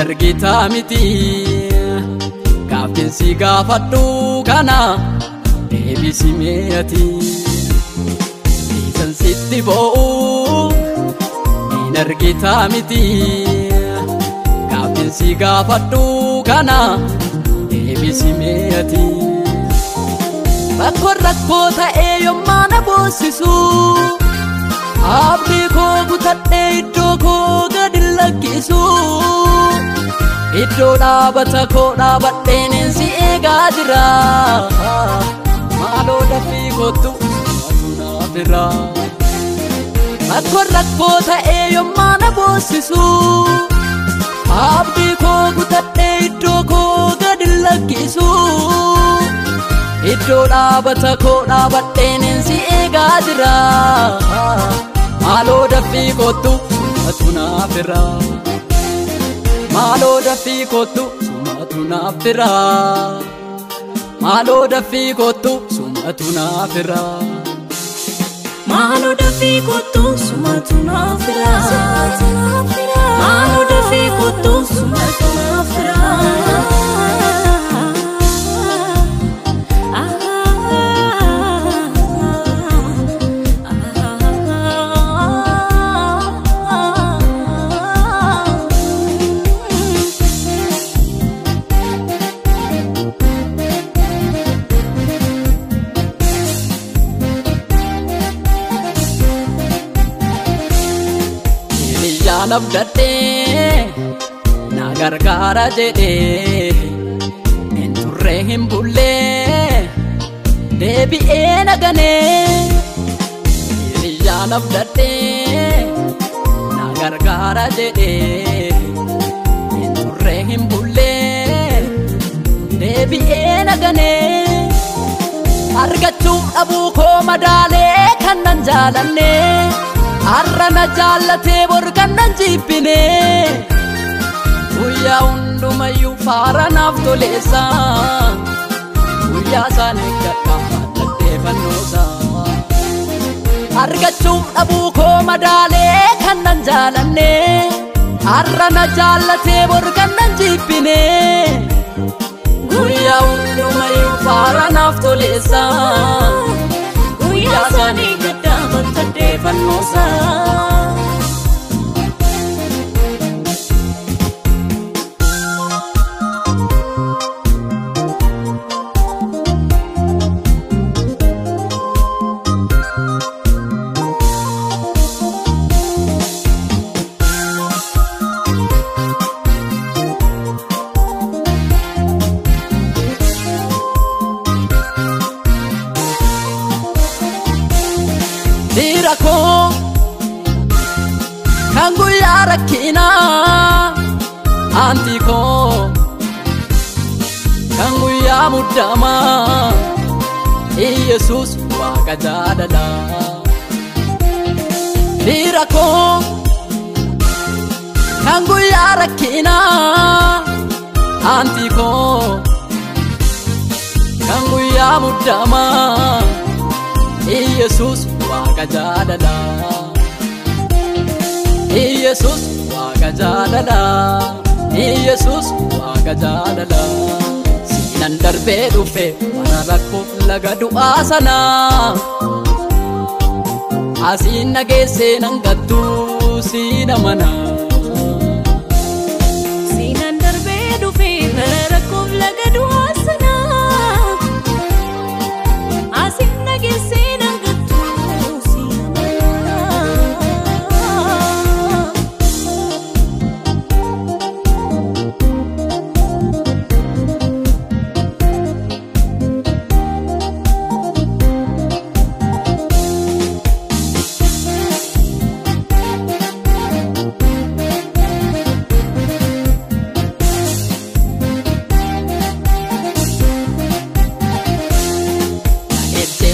argita miti gaaffiinsi gaafadhu kana deebisi meeti dhiisan sitti boo'u argita miti gaaffiinsi gaafadhu kana deebisi meeti rakkoo ta'ee yommaa na boosisu abdii koo kutadhee iddoo koo gadi lakkisu iddoo dhaabata koo dhaabadheen si eegaa jira maaloo dafii kottu atu naaf irra rakkoo ta'ee yommaa na boosisu abdii koo kutadhee iddoo koo gadi lakkisu iddoo dhaabata koo dhaabadheen si eegaa jira maaloo dafii kottu atu naaf irra maaloo dafii kottu atu naaf irra maaloo dafii kottu atu naaf irra maaloo dafii kottu atu naaf irra maaloo dafii kottu atu naaf irra nabdadhee na gargaara jedhee hin turre hin bullee deebi'ee naganee hiriyaa nabdadhee na gargaara jedhee hin turre hin bullee deebi'ee naganee argachuu dhabuu koo madaalee kan nan jaalanne har'a na jaallatee bor kan nan jibbine guyyaa hundumayyuu faara naaf toleessa guyyaa isaan eeggadha addaddee fannoosa argachuu dhabuu koo madaalee kan nan jaalanne har'a na jaallatee bor kan nan jibbine guyyaa hundumayyuu faara naaf toleessa guyyaa isaan eeggadha addaddee fannoosa Koo kan guyyaa rakkinaa anti koo kan guyyaa muddamaa Yesuus waaqa jaalalaa dhiira koo kan guyyaa rakkinaa anti koo kan guyyaa muddamaa Yesuus waaqa jaalalaa Yesuus waaqa jaalalaa Yesuus waaqa jaalalaa siinan darbee dhufe mana rakkoof laga du'aa sanaa asiin nageessee nan gattuu siina manaa siinan darbee dhufe mana rakkoof laga du'aa sanaa asiin nageessee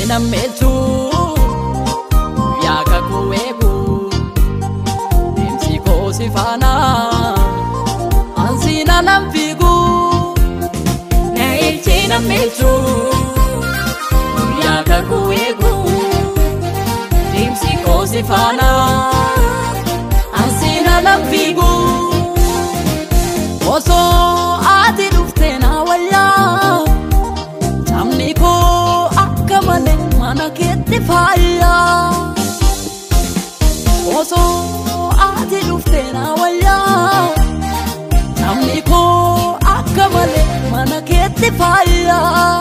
nammeetu yaa kakuu eegu deemsi koo si faana ansiina nan fiigu na ilchee nammeetu yaa kakuu eegu deemsi koo si faana ansiina nan fiigu Oso ati dhufte na wayyaa Jamni koo akka malee mana keetti faayaa Oso ati dhufte na wayyaa Jamni koo akka malee mana keetti faayaa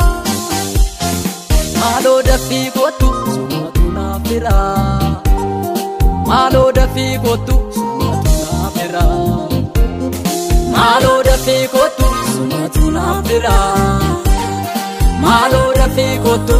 Maaloo dafii kootu sumatu naaf jira Maaloo dafii kootu sumatu naaf jira Maaloo dafii kootu sumatu naaf jira Maaloo dafii kootu